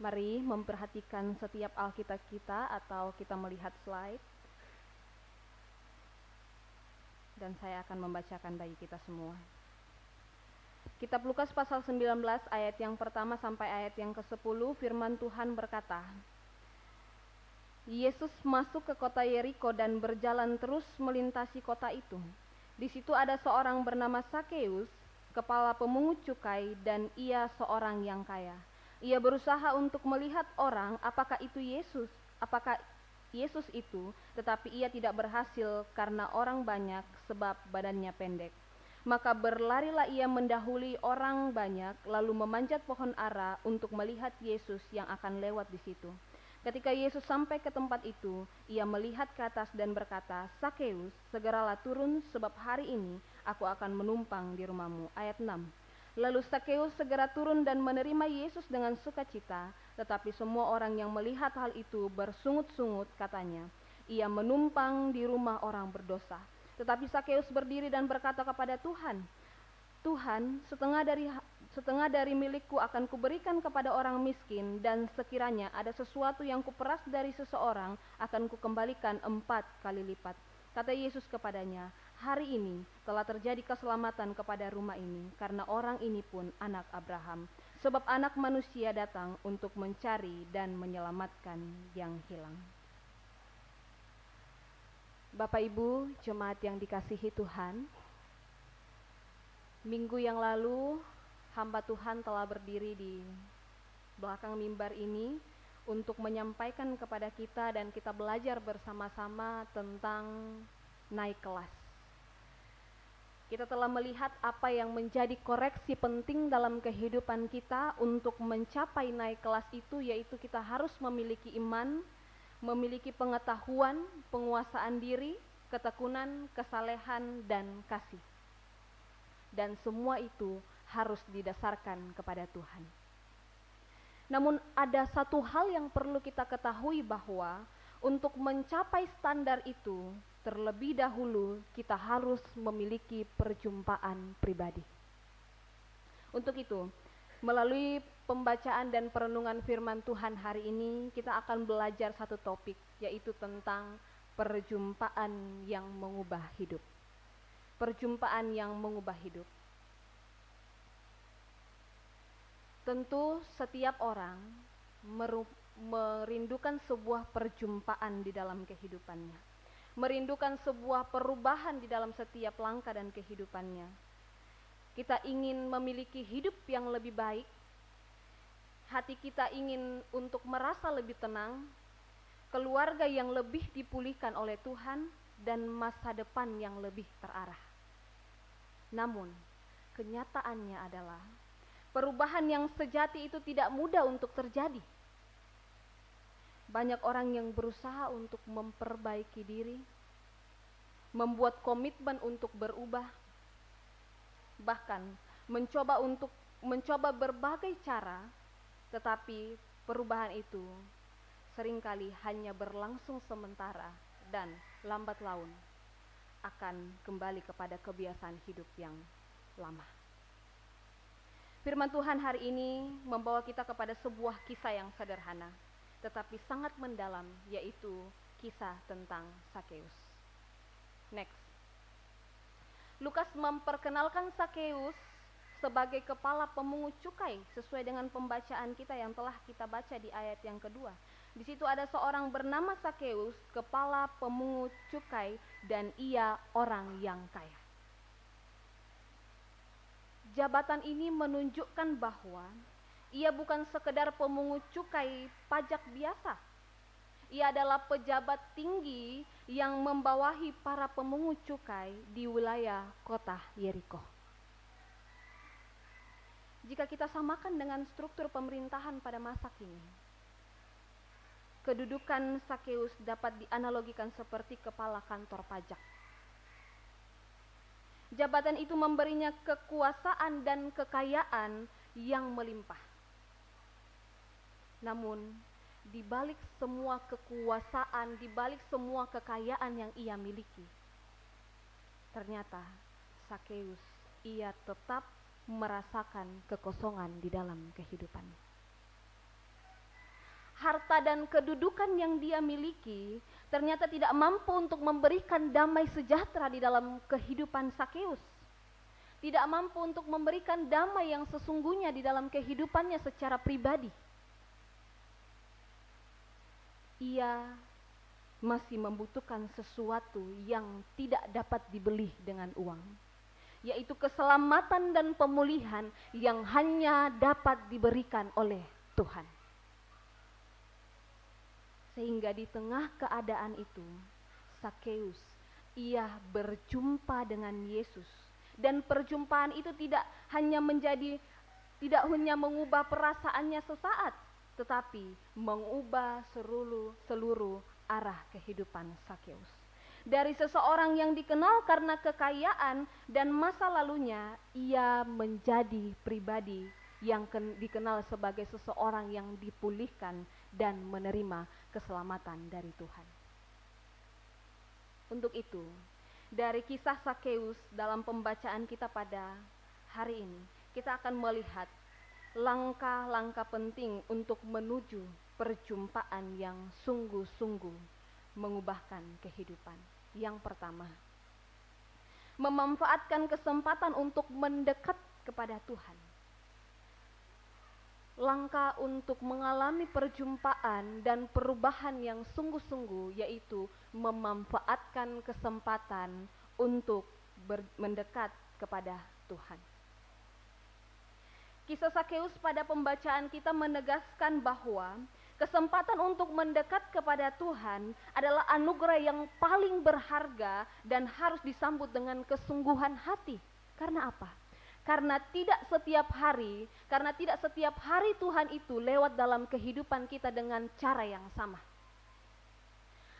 Mari memperhatikan setiap Alkitab kita atau kita melihat slide. Dan saya akan membacakan bagi kita semua. Kitab Lukas pasal 19 ayat yang pertama sampai ayat yang ke-10, firman Tuhan berkata, Yesus masuk ke kota Yeriko dan berjalan terus melintasi kota itu. Di situ ada seorang bernama Sakeus, kepala pemungut cukai, dan ia seorang yang kaya. Ia berusaha untuk melihat orang apakah Yesus itu, tetapi ia tidak berhasil karena orang banyak sebab badannya pendek. Maka berlarilah ia mendahului orang banyak, lalu memanjat pohon ara untuk melihat Yesus yang akan lewat di situ. Ketika Yesus sampai ke tempat itu, ia melihat ke atas dan berkata, Sakeus, segeralah turun sebab hari ini aku akan menumpang di rumahmu. Ayat 6. Lalu Sakeus segera turun dan menerima Yesus dengan sukacita, tetapi semua orang yang melihat hal itu bersungut-sungut katanya, ia menumpang di rumah orang berdosa. Tetapi Sakeus berdiri dan berkata kepada Tuhan, Tuhan, setengah dari milikku akan kuberikan kepada orang miskin, dan sekiranya ada sesuatu yang kuperas dari seseorang akan kukembalikan 4 kali lipat. Kata Yesus kepadanya, hari ini telah terjadi keselamatan kepada rumah ini, karena orang ini pun anak Abraham. Sebab anak manusia datang untuk mencari dan menyelamatkan yang hilang. Bapak Ibu, jemaat yang dikasihi Tuhan, minggu yang lalu hamba Tuhan telah berdiri di belakang mimbar ini untuk menyampaikan kepada kita dan kita belajar bersama-sama tentang naik kelas. Kita telah melihat apa yang menjadi koreksi penting dalam kehidupan kita untuk mencapai naik kelas itu, yaitu kita harus memiliki iman, memiliki pengetahuan, penguasaan diri, ketekunan, kesalehan, dan kasih. Dan semua itu harus didasarkan kepada Tuhan. Namun ada satu hal yang perlu kita ketahui, bahwa untuk mencapai standar itu, terlebih dahulu kita harus memiliki perjumpaan pribadi. Untuk itu, melalui pembacaan dan perenungan firman Tuhan hari ini, kita akan belajar satu topik, yaitu tentang perjumpaan yang mengubah hidup. Perjumpaan yang mengubah hidup. Tentu setiap orang merindukan sebuah perjumpaan di dalam kehidupannya, merindukan sebuah perubahan di dalam setiap langkah dan kehidupannya. Kita ingin memiliki hidup yang lebih baik, hati kita ingin untuk merasa lebih tenang, keluarga yang lebih dipulihkan oleh Tuhan, dan masa depan yang lebih terarah. Namun, kenyataannya adalah perubahan yang sejati itu tidak mudah untuk terjadi. Banyak orang yang berusaha untuk memperbaiki diri, membuat komitmen untuk berubah, bahkan mencoba berbagai cara, tetapi perubahan itu seringkali hanya berlangsung sementara dan lambat laun akan kembali kepada kebiasaan hidup yang lama. Firman Tuhan hari ini membawa kita kepada sebuah kisah yang sederhana, tetapi sangat mendalam, yaitu kisah tentang Sakeus. Next. Lukas memperkenalkan Sakeus sebagai kepala pemungut cukai sesuai dengan pembacaan kita yang telah kita baca di ayat yang kedua. Di situ ada seorang bernama Sakeus, kepala pemungut cukai, dan ia orang yang kaya. Jabatan ini menunjukkan bahwa ia bukan sekedar pemungut cukai pajak biasa. Ia adalah pejabat tinggi yang membawahi para pemungut cukai di wilayah kota Yeriko. Jika kita samakan dengan struktur pemerintahan pada masa kini, kedudukan Sakeus dapat dianalogikan seperti kepala kantor pajak. Jabatan itu memberinya kekuasaan dan kekayaan yang melimpah. Namun, di balik semua kekuasaan, di balik semua kekayaan yang ia miliki, ternyata Sakeus ia tetap merasakan kekosongan di dalam kehidupannya. Harta dan kedudukan yang dia miliki ternyata tidak mampu untuk memberikan damai sejahtera di dalam kehidupan Sakeus. Tidak mampu untuk memberikan damai yang sesungguhnya di dalam kehidupannya secara pribadi. Ia masih membutuhkan sesuatu yang tidak dapat dibeli dengan uang, yaitu keselamatan dan pemulihan yang hanya dapat diberikan oleh Tuhan. Sehingga di tengah keadaan itu, Sakeus ia berjumpa dengan Yesus, dan perjumpaan itu tidak hanya mengubah perasaannya sesaat, tetapi mengubah seluruh arah kehidupan Sakeus. Dari seseorang yang dikenal karena kekayaan dan masa lalunya, ia menjadi pribadi yang dikenal sebagai seseorang yang dipulihkan dan menerima keselamatan dari Tuhan. Untuk itu, dari kisah Sakeus dalam pembacaan kita pada hari ini, kita akan melihat langkah-langkah penting untuk menuju perjumpaan yang sungguh-sungguh mengubahkan kehidupan. Yang pertama, memanfaatkan kesempatan untuk mendekat kepada Tuhan. Langkah untuk mengalami perjumpaan dan perubahan yang sungguh-sungguh, yaitu memanfaatkan kesempatan untuk mendekat kepada Tuhan. Kisah Sakeus pada pembacaan kita menegaskan bahwa kesempatan untuk mendekat kepada Tuhan adalah anugerah yang paling berharga dan harus disambut dengan kesungguhan hati. Karena apa? Karena tidak setiap hari Tuhan itu lewat dalam kehidupan kita dengan cara yang sama.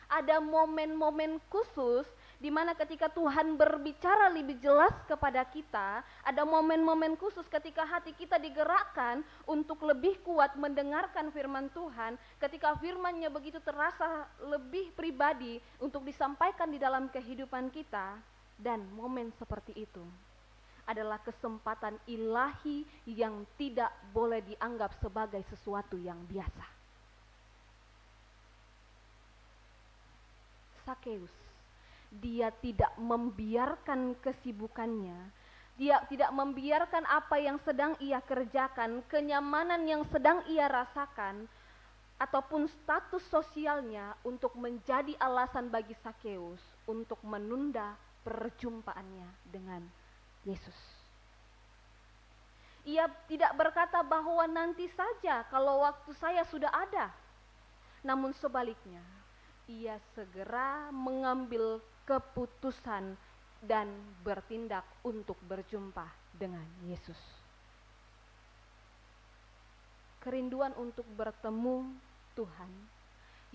Ada momen-momen khusus di mana ketika Tuhan berbicara lebih jelas kepada kita, ada momen-momen khusus ketika hati kita digerakkan untuk lebih kuat mendengarkan firman Tuhan, ketika firman-Nya begitu terasa lebih pribadi untuk disampaikan di dalam kehidupan kita, dan momen seperti itu adalah kesempatan ilahi yang tidak boleh dianggap sebagai sesuatu yang biasa. Sakeus, dia tidak membiarkan kesibukannya, dia tidak membiarkan apa yang sedang ia kerjakan, kenyamanan yang sedang ia rasakan, ataupun status sosialnya untuk menjadi alasan bagi Sakeus untuk menunda perjumpaannya dengan Yesus. Ia tidak berkata bahwa nanti saja kalau waktu saya sudah ada. Namun sebaliknya, ia segera mengambil keputusan dan bertindak untuk berjumpa dengan Yesus. Kerinduan untuk bertemu Tuhan,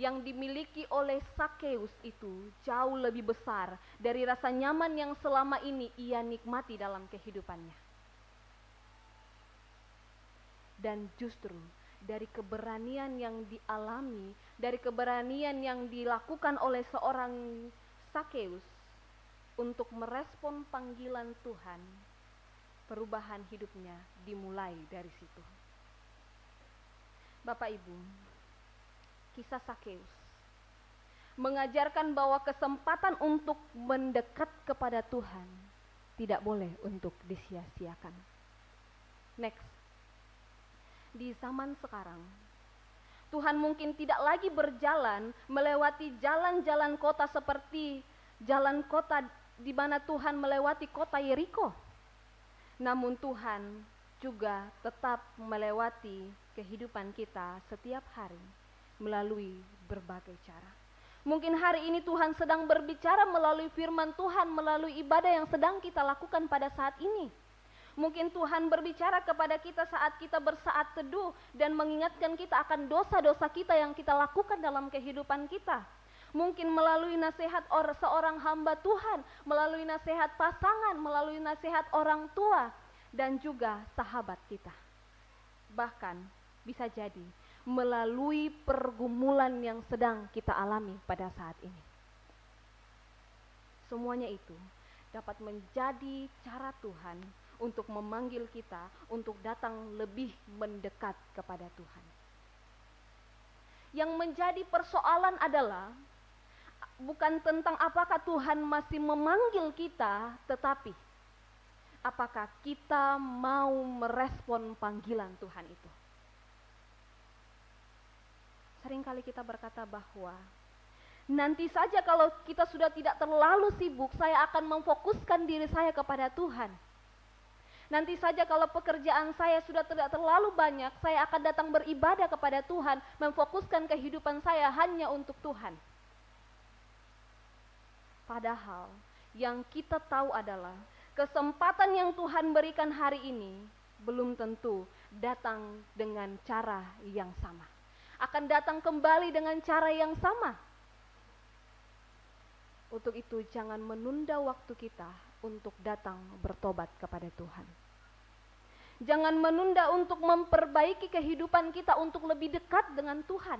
yang dimiliki oleh Sakeus itu jauh lebih besar dari rasa nyaman yang selama ini ia nikmati dalam kehidupannya. Dan justru dari keberanian yang dialami, dari keberanian yang dilakukan oleh seorang Sakeus untuk merespon panggilan Tuhan, perubahan hidupnya dimulai dari situ. Bapak Ibu, kisah Sakeus mengajarkan bahwa kesempatan untuk mendekat kepada Tuhan tidak boleh untuk disia-siakan. Next, di zaman sekarang, Tuhan mungkin tidak lagi berjalan melewati jalan-jalan kota seperti jalan kota di mana Tuhan melewati kota Yeriko. Namun Tuhan juga tetap melewati kehidupan kita setiap hari melalui berbagai cara. Mungkin hari ini Tuhan sedang berbicara melalui firman Tuhan, melalui ibadah yang sedang kita lakukan pada saat ini. Mungkin Tuhan berbicara kepada kita saat kita bersaat teduh dan mengingatkan kita akan dosa-dosa kita yang kita lakukan dalam kehidupan kita. Mungkin melalui nasihat seorang hamba Tuhan, melalui nasihat pasangan, melalui nasihat orang tua, dan juga sahabat kita. Bahkan bisa jadi melalui pergumulan yang sedang kita alami pada saat ini. Semuanya itu dapat menjadi cara Tuhan untuk memanggil kita untuk datang lebih mendekat kepada Tuhan. Yang menjadi persoalan adalah bukan tentang apakah Tuhan masih memanggil kita, tetapi apakah kita mau merespon panggilan Tuhan itu. Seringkali kita berkata bahwa nanti saja kalau kita sudah tidak terlalu sibuk, saya akan memfokuskan diri saya kepada Tuhan. Nanti saja kalau pekerjaan saya sudah tidak terlalu banyak, saya akan datang beribadah kepada Tuhan, memfokuskan kehidupan saya hanya untuk Tuhan. Padahal yang kita tahu adalah kesempatan yang Tuhan berikan hari ini belum tentu datang dengan cara yang sama. Akan datang kembali dengan cara yang sama. Untuk itu jangan menunda waktu kita untuk datang bertobat kepada Tuhan. Jangan menunda untuk memperbaiki kehidupan kita untuk lebih dekat dengan Tuhan.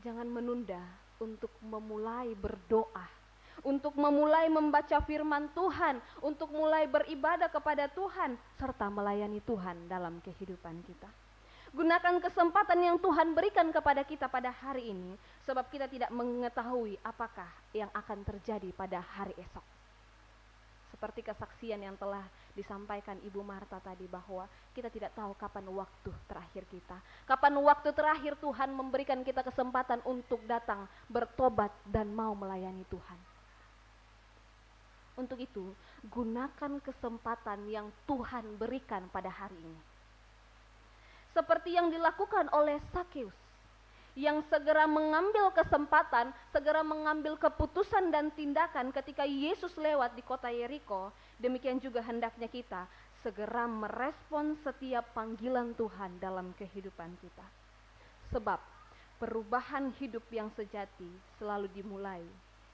Jangan menunda untuk memulai berdoa, untuk memulai membaca firman Tuhan, untuk mulai beribadah kepada Tuhan, serta melayani Tuhan dalam kehidupan kita. Gunakan kesempatan yang Tuhan berikan kepada kita pada hari ini, sebab kita tidak mengetahui apakah yang akan terjadi pada hari esok. Seperti kesaksian yang telah disampaikan Ibu Marta tadi, bahwa kita tidak tahu kapan waktu terakhir kita. Kapan waktu terakhir Tuhan memberikan kita kesempatan untuk datang bertobat dan mau melayani Tuhan. Untuk itu, gunakan kesempatan yang Tuhan berikan pada hari ini. Seperti yang dilakukan oleh Sakeus, yang segera mengambil kesempatan, segera mengambil keputusan dan tindakan ketika Yesus lewat di kota Yeriko. Demikian juga hendaknya kita segera merespon setiap panggilan Tuhan dalam kehidupan kita. Sebab perubahan hidup yang sejati selalu dimulai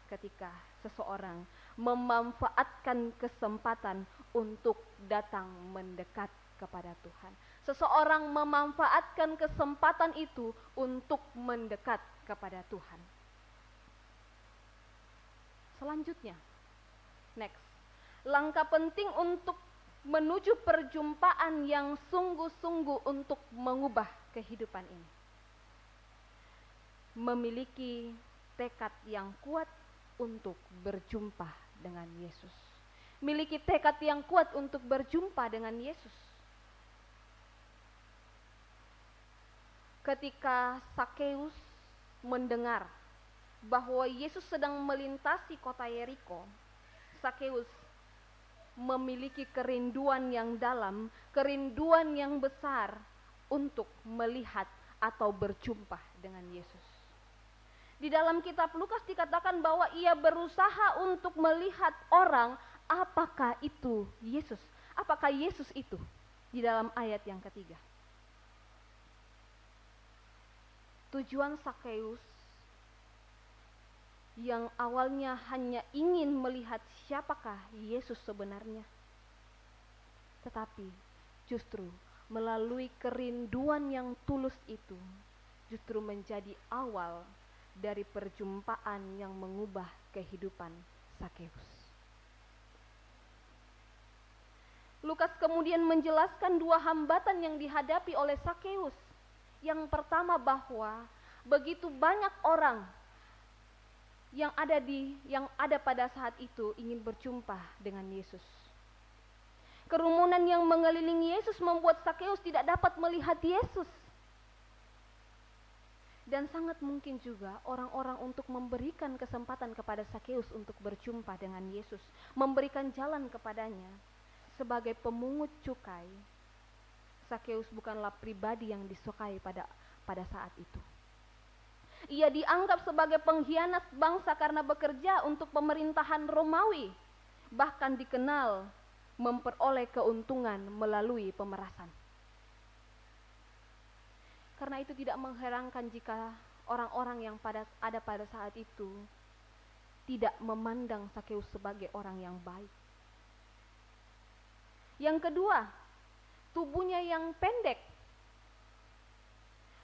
ketika seseorang memanfaatkan kesempatan untuk datang mendekat kepada Tuhan. Seseorang memanfaatkan kesempatan itu untuk mendekat kepada Tuhan. Selanjutnya, next, langkah penting untuk menuju perjumpaan yang sungguh-sungguh untuk mengubah kehidupan ini. Memiliki tekad yang kuat untuk berjumpa dengan Yesus. Miliki tekad yang kuat untuk berjumpa dengan Yesus. Ketika Sakeus mendengar bahwa Yesus sedang melintasi kota Yeriko, Sakeus memiliki kerinduan yang dalam, kerinduan yang besar untuk melihat atau berjumpa dengan Yesus. Di dalam kitab Lukas dikatakan bahwa ia berusaha untuk melihat orang, apakah itu Yesus? Apakah Yesus itu? Di dalam ayat yang ketiga. Tujuan Sakeus yang awalnya hanya ingin melihat siapakah Yesus sebenarnya, tetapi justru melalui kerinduan yang tulus itu justru menjadi awal dari perjumpaan yang mengubah kehidupan Sakeus. Lukas kemudian menjelaskan dua hambatan yang dihadapi oleh Sakeus. Yang pertama, bahwa begitu banyak orang yang ada pada saat itu ingin berjumpa dengan Yesus. Kerumunan yang mengelilingi Yesus membuat Sakeus tidak dapat melihat Yesus. Dan sangat mungkin juga orang-orang untuk memberikan kesempatan kepada Sakeus untuk berjumpa dengan Yesus, memberikan jalan kepadanya. Sebagai pemungut cukai, Sakeus bukanlah pribadi yang disukai pada saat itu. Ia dianggap sebagai pengkhianat bangsa karena bekerja untuk pemerintahan Romawi, bahkan dikenal memperoleh keuntungan melalui pemerasan. Karena itu tidak mengherankan jika orang-orang yang ada pada saat itu tidak memandang Sakeus sebagai orang yang baik. Yang kedua, tubuhnya yang pendek.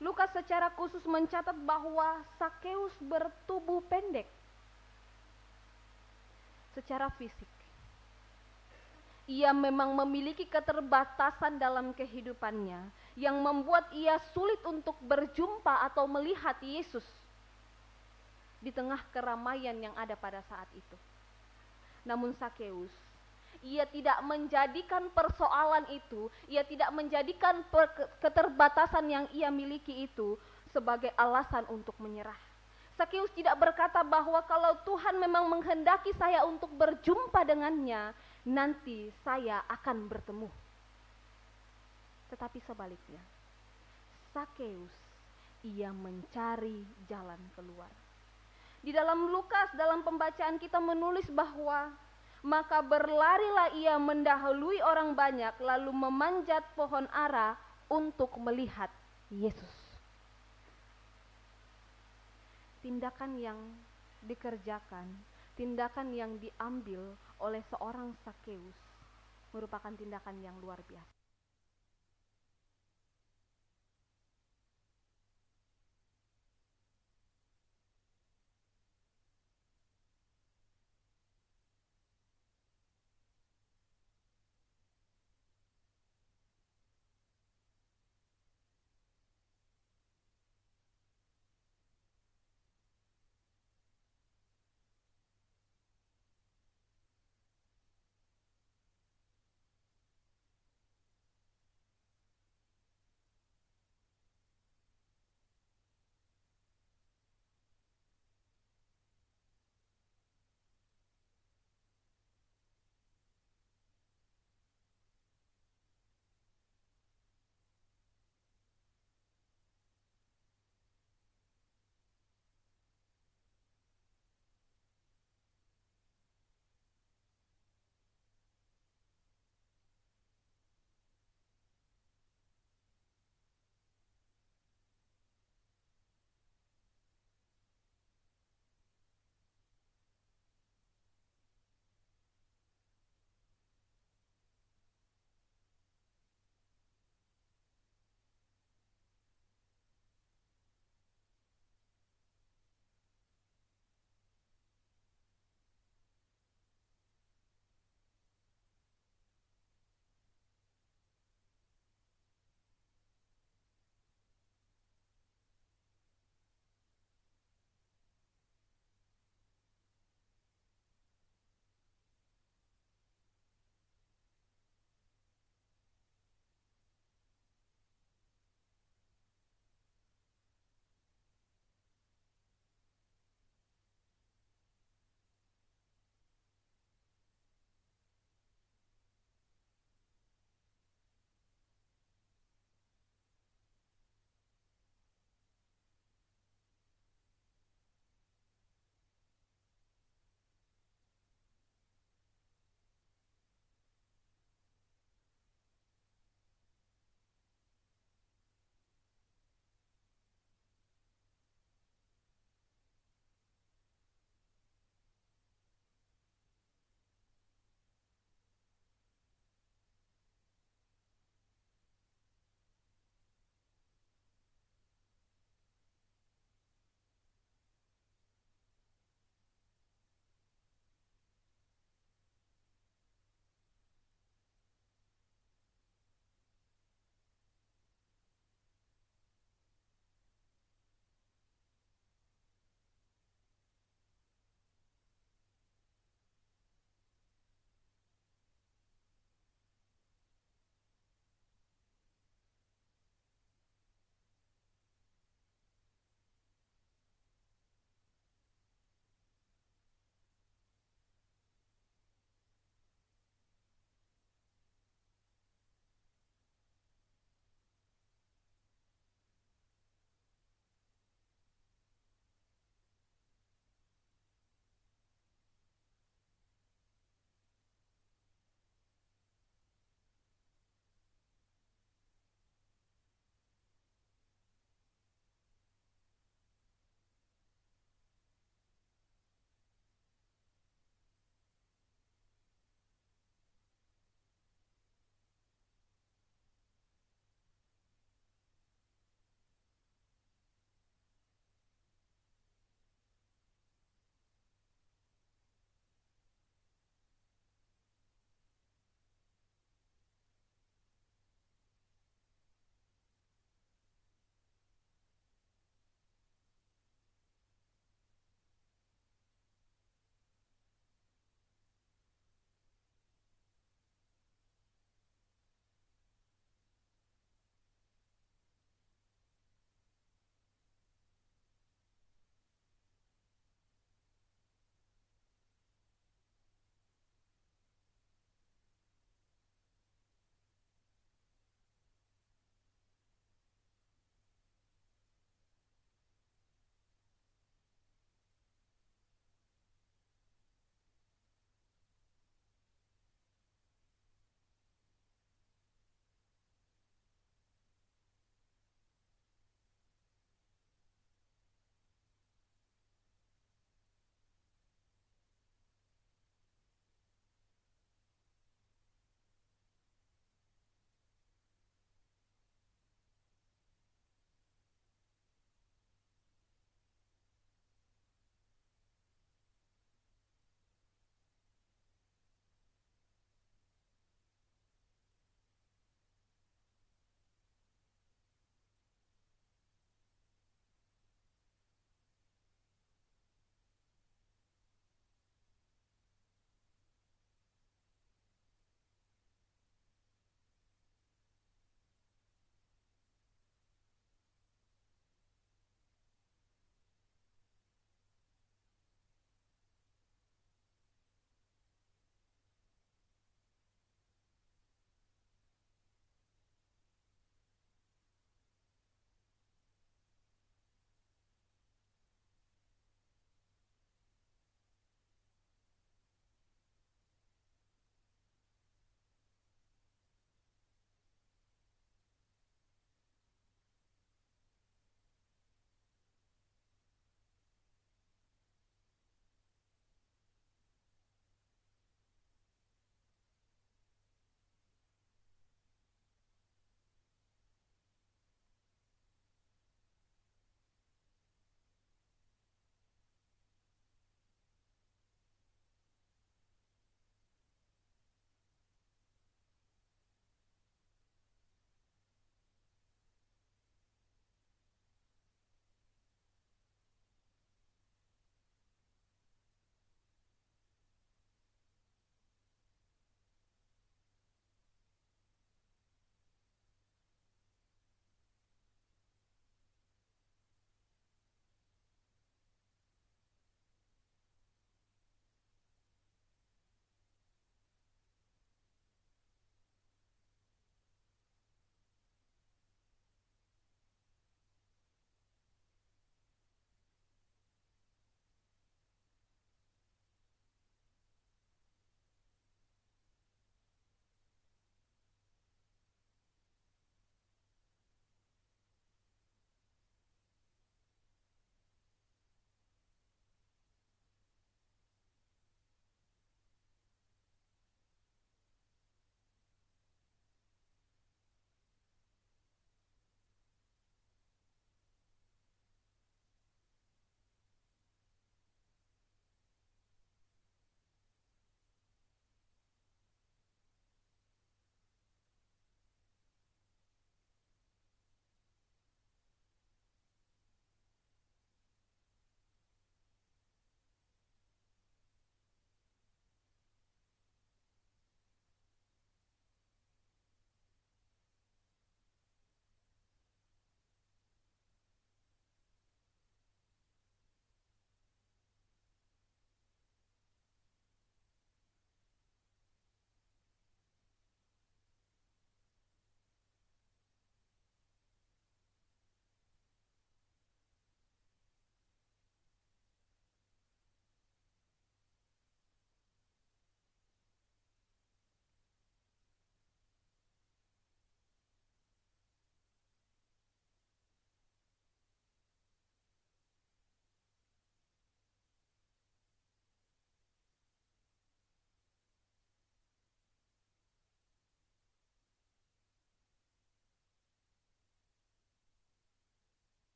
Lukas secara khusus mencatat bahwa Sakeus bertubuh pendek secara fisik. Ia memang memiliki keterbatasan dalam kehidupannya yang membuat ia sulit untuk berjumpa atau melihat Yesus di tengah keramaian yang ada pada saat itu. Namun Sakeus, ia tidak menjadikan persoalan itu, ia tidak menjadikan keterbatasan yang ia miliki itu sebagai alasan untuk menyerah. Sakeus tidak berkata bahwa kalau Tuhan memang menghendaki saya untuk berjumpa dengannya, nanti saya akan bertemu. Tetapi sebaliknya, Sakeus, ia mencari jalan keluar. Di dalam Lukas, dalam pembacaan kita menulis bahwa maka berlarilah ia mendahului orang banyak, lalu memanjat pohon ara untuk melihat Yesus. Tindakan yang dikerjakan, tindakan yang diambil oleh seorang Sakeus merupakan tindakan yang luar biasa.